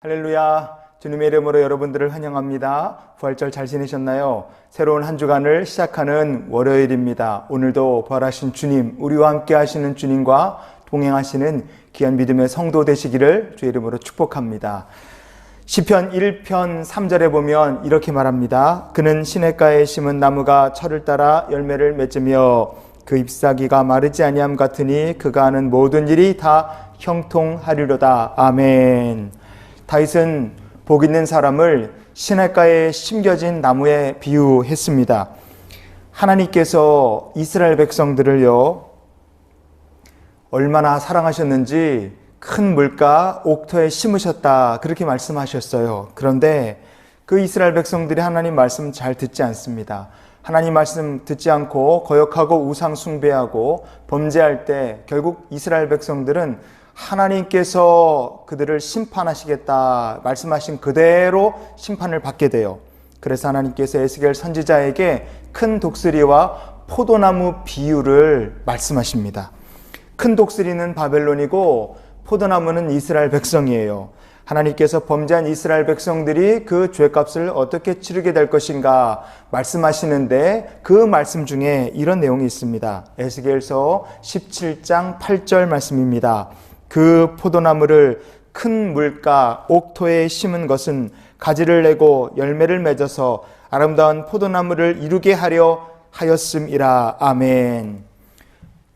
할렐루야. 주님의 이름으로 여러분들을 환영합니다. 부활절 잘 지내셨나요? 새로운 한 주간을 시작하는 월요일입니다. 오늘도 부활하신 주님, 우리와 함께 하시는 주님과 동행하시는 귀한 믿음의 성도 되시기를 주의 이름으로 축복합니다. 시편 1편 3절에 보면 이렇게 말합니다. 그는 시냇가에 심은 나무가 철을 따라 열매를 맺으며 그 잎사귀가 마르지 아니함 같으니 그가 하는 모든 일이 다 형통하리로다. 아멘. 다윗은 복 있는 사람을 시냇가에 심겨진 나무에 비유했습니다. 하나님께서 이스라엘 백성들을요, 얼마나 사랑하셨는지 큰 물가 옥토에 심으셨다, 그렇게 말씀하셨어요. 그런데 그 이스라엘 백성들이 하나님 말씀 잘 듣지 않습니다. 하나님 말씀 듣지 않고 거역하고 우상 숭배하고 범죄할 때 결국 이스라엘 백성들은 하나님께서 그들을 심판하시겠다 말씀하신 그대로 심판을 받게 돼요. 그래서 하나님께서 에스겔 선지자에게 큰 독수리와 포도나무 비유를 말씀하십니다. 큰 독수리는 바벨론이고 포도나무는 이스라엘 백성이에요. 하나님께서 범죄한 이스라엘 백성들이 그 죄값을 어떻게 치르게 될 것인가 말씀하시는데 그 말씀 중에 이런 내용이 있습니다. 에스겔서 17장 8절 말씀입니다. 그 포도나무를 큰 물가 옥토에 심은 것은 가지를 내고 열매를 맺어서 아름다운 포도나무를 이루게 하려 하였음이라. 아멘.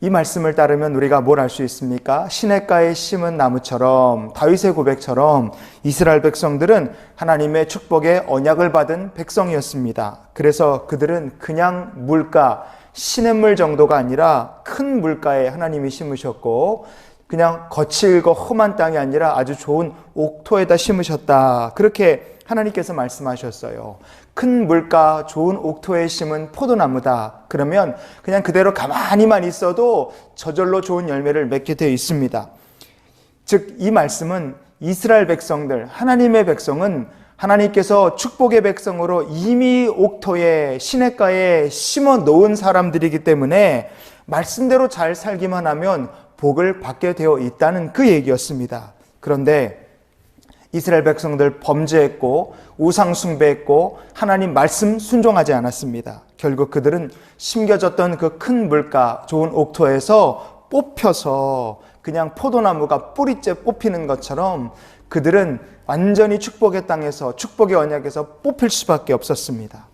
이 말씀을 따르면 우리가 뭘 알 수 있습니까? 시냇가에 심은 나무처럼, 다윗의 고백처럼 이스라엘 백성들은 하나님의 축복의 언약을 받은 백성이었습니다. 그래서 그들은 그냥 물가, 시냇물 정도가 아니라 큰 물가에 하나님이 심으셨고, 그냥 거칠고 험한 땅이 아니라 아주 좋은 옥토에다 심으셨다, 그렇게 하나님께서 말씀하셨어요. 큰 물가 좋은 옥토에 심은 포도나무다. 그러면 그냥 그대로 가만히만 있어도 저절로 좋은 열매를 맺게 되어 있습니다. 즉 이 말씀은 이스라엘 백성들, 하나님의 백성은 하나님께서 축복의 백성으로 이미 옥토에 시냇가에 심어 놓은 사람들이기 때문에 말씀대로 잘 살기만 하면 복을 받게 되어 있다는 그 얘기였습니다. 그런데 이스라엘 백성들 범죄했고 우상 숭배했고 하나님 말씀 순종하지 않았습니다. 결국 그들은 심겨졌던 그 큰 물가 좋은 옥토에서 뽑혀서 그냥 포도나무가 뿌리째 뽑히는 것처럼 그들은 완전히 축복의 땅에서 축복의 언약에서 뽑힐 수밖에 없었습니다.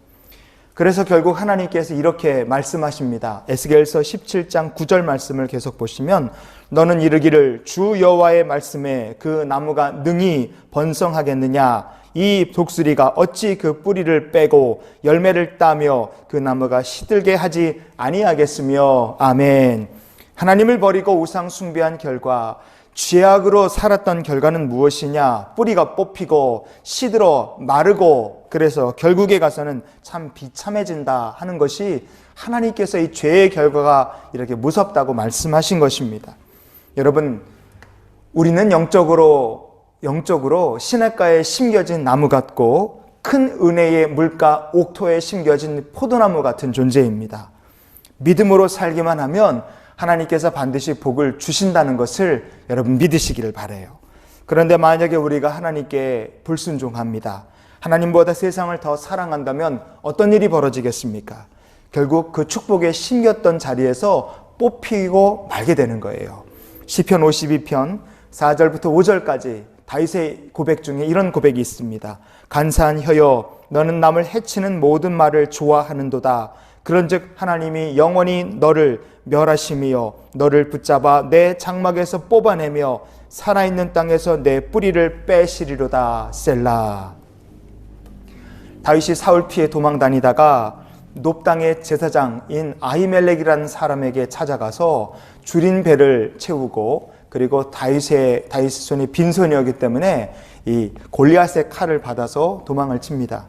그래서 결국 하나님께서 이렇게 말씀하십니다. 에스겔서 17장 9절 말씀을 계속 보시면 너는 이르기를 주 여호와의 말씀에 그 나무가 능히 번성하겠느냐, 이 독수리가 어찌 그 뿌리를 빼고 열매를 따며 그 나무가 시들게 하지 아니하겠으며. 아멘. 하나님을 버리고 우상 숭배한 결과, 죄악으로 살았던 결과는 무엇이냐? 뿌리가 뽑히고 시들어 마르고, 그래서 결국에 가서는 참 비참해진다 하는 것이 하나님께서 이 죄의 결과가 이렇게 무섭다고 말씀하신 것입니다. 여러분, 우리는 영적으로 시냇가에 심겨진 나무 같고 큰 은혜의 물가 옥토에 심겨진 포도나무 같은 존재입니다. 믿음으로 살기만 하면 하나님께서 반드시 복을 주신다는 것을 여러분 믿으시기를 바라요. 그런데 만약에 우리가 하나님께 불순종합니다. 하나님보다 세상을 더 사랑한다면 어떤 일이 벌어지겠습니까? 결국 그 축복에 심겼던 자리에서 뽑히고 말게 되는 거예요. 시편 52편 4절부터 5절까지 다윗의 고백 중에 이런 고백이 있습니다. 간사한 혀여, 너는 남을 해치는 모든 말을 좋아하는도다. 그런즉 하나님이 영원히 너를 멸하심이요 너를 붙잡아 내 장막에서 뽑아내며 살아있는 땅에서 내 뿌리를 빼시리로다. 셀라. 다윗이 사울 피해 도망 다니다가 놉 땅의 제사장인 아히멜렉이라는 사람에게 찾아가서 줄인 배를 채우고, 그리고 다윗의 손이 빈손이었기 때문에 이 골리앗의 칼을 받아서 도망을 칩니다.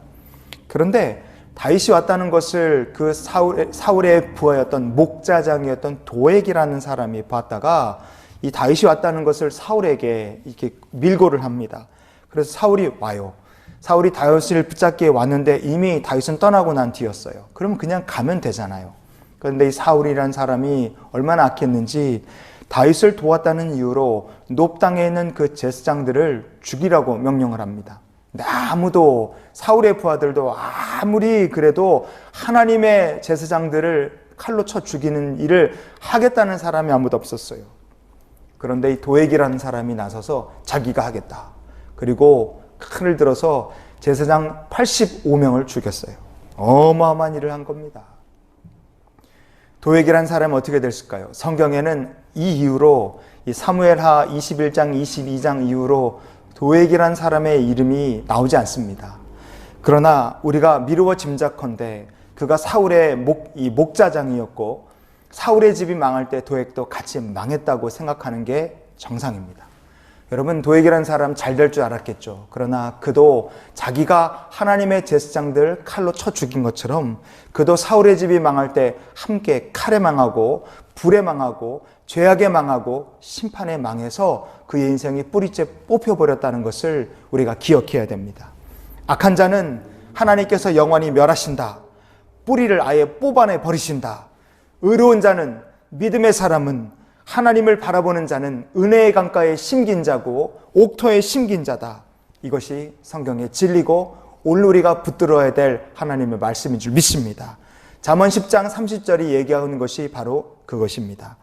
그런데 다윗이 왔다는 것을 그 사울의 부하였던 목자장이었던 도액이라는 사람이 봤다가 이 다윗이 왔다는 것을 사울에게 이렇게 밀고를 합니다. 그래서 사울이 와요. 사울이 다윗을 붙잡기에 왔는데 이미 다윗은 떠나고 난 뒤였어요. 그러면 그냥 가면 되잖아요. 그런데 이 사울이라는 사람이 얼마나 악했는지 다윗을 도왔다는 이유로 높당에 있는 그 제사장들을 죽이라고 명령을 합니다. 근데 아무도, 사울의 부하들도 아무리 그래도 하나님의 제사장들을 칼로 쳐 죽이는 일을 하겠다는 사람이 아무도 없었어요. 그런데 이 도액이라는 사람이 나서서 자기가 하겠다. 그리고 칼을 들어서 제사장 85명을 죽였어요. 어마어마한 일을 한 겁니다. 도액이라는 사람은 어떻게 됐을까요? 성경에는 이 이후로, 이 사무엘하 21장, 22장 이후로 도액이라는 사람의 이름이 나오지 않습니다. 그러나 우리가 미루어 짐작컨대 그가 사울의 목자장이었고, 사울의 집이 망할 때 도액도 같이 망했다고 생각하는 게 정상입니다. 여러분, 도액이라는 사람 잘 될 줄 알았겠죠. 그러나 그도 자기가 하나님의 제사장들 칼로 쳐 죽인 것처럼 그도 사울의 집이 망할 때 함께 칼에 망하고 불에 망하고 죄악에 망하고 심판에 망해서 그의 인생이 뿌리째 뽑혀버렸다는 것을 우리가 기억해야 됩니다. 악한 자는 하나님께서 영원히 멸하신다. 뿌리를 아예 뽑아내 버리신다. 의로운 자는, 믿음의 사람은, 하나님을 바라보는 자는 은혜의 강가에 심긴 자고 옥토에 심긴 자다. 이것이 성경의 진리고 오늘 우리가 붙들어야 될 하나님의 말씀인 줄 믿습니다. 잠언 10장 30절이 얘기하는 것이 바로 그것입니다.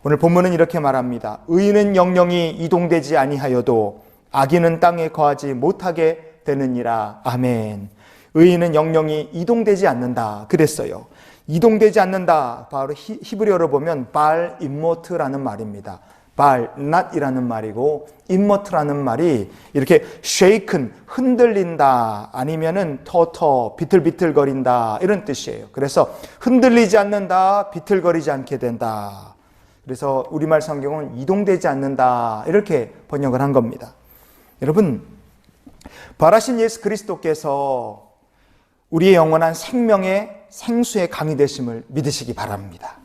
오늘 본문은 이렇게 말합니다. 의인은 영영이 이동되지 아니하여도 악인은 땅에 거하지 못하게 되느니라. 아멘. 의인은 영영이 이동되지 않는다 그랬어요. 이동되지 않는다. 바로 히브리어로 보면 발 임모트라는 말입니다. 발 not이라는 말이고 임모트라는 말이 이렇게 shaken, 흔들린다, 아니면은 터터, 비틀비틀거린다, 이런 뜻이에요. 그래서 흔들리지 않는다, 비틀거리지 않게 된다. 그래서 우리말 성경은 이동되지 않는다, 이렇게 번역을 한 겁니다. 여러분, 부활하신 예수 그리스도께서 우리의 영원한 생명의 생수의 강이 되심을 믿으시기 바랍니다.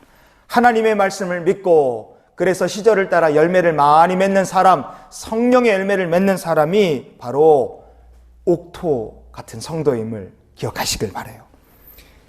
하나님의 말씀을 믿고 그래서 시절을 따라 열매를 많이 맺는 사람, 성령의 열매를 맺는 사람이 바로 옥토 같은 성도임을 기억하시길 바라요.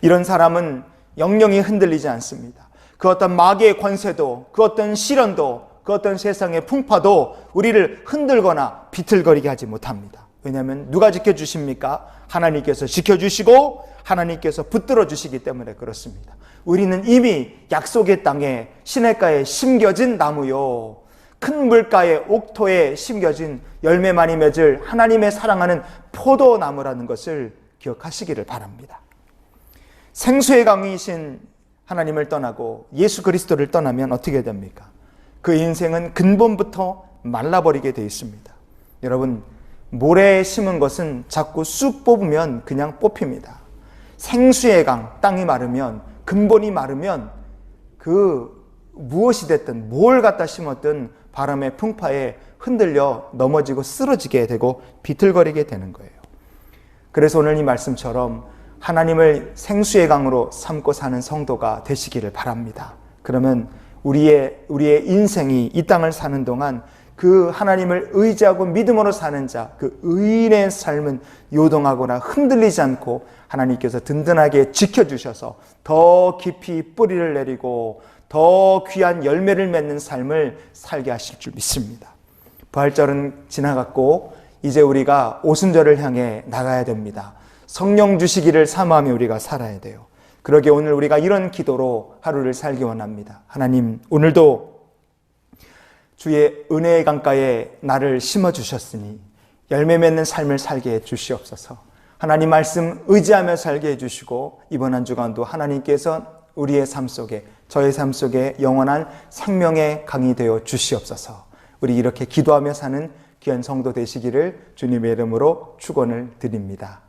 이런 사람은 영영이 흔들리지 않습니다. 그 어떤 마귀의 권세도, 그 어떤 시련도, 그 어떤 세상의 풍파도 우리를 흔들거나 비틀거리게 하지 못합니다. 왜냐하면 누가 지켜주십니까? 하나님께서 지켜주시고 하나님께서 붙들어 주시기 때문에 그렇습니다. 우리는 이미 약속의 땅에 시냇가에 심겨진 나무요, 큰 물가에 옥토에 심겨진 열매 많이 맺을 하나님의 사랑하는 포도나무라는 것을 기억하시기를 바랍니다. 생수의 강이신 하나님을 떠나고 예수 그리스도를 떠나면 어떻게 됩니까? 그 인생은 근본부터 말라버리게 되어 있습니다. 여러분, 모래에 심은 것은 자꾸 쑥 뽑으면 그냥 뽑힙니다. 생수의 강, 땅이 마르면, 근본이 마르면 그 무엇이 됐든 뭘 갖다 심었든 바람의 풍파에 흔들려 넘어지고 쓰러지게 되고 비틀거리게 되는 거예요. 그래서 오늘 이 말씀처럼 하나님을 생수의 강으로 삼고 사는 성도가 되시기를 바랍니다. 그러면 우리의 인생이 이 땅을 사는 동안 그 하나님을 의지하고 믿음으로 사는 자, 그 의인의 삶은 요동하거나 흔들리지 않고 하나님께서 든든하게 지켜주셔서 더 깊이 뿌리를 내리고 더 귀한 열매를 맺는 삶을 살게 하실 줄 믿습니다. 부활절은 지나갔고 이제 우리가 오순절을 향해 나가야 됩니다. 성령 주시기를 사모하며 우리가 살아야 돼요. 그러기에 오늘 우리가 이런 기도로 하루를 살기 원합니다. 하나님, 오늘도 주의 은혜의 강가에 나를 심어주셨으니 열매 맺는 삶을 살게 해주시옵소서. 하나님 말씀 의지하며 살게 해주시고 이번 한 주간도 하나님께서 우리의 삶 속에, 저의 삶 속에 영원한 생명의 강이 되어 주시옵소서. 우리 이렇게 기도하며 사는 귀한 성도 되시기를 주님의 이름으로 축원을 드립니다.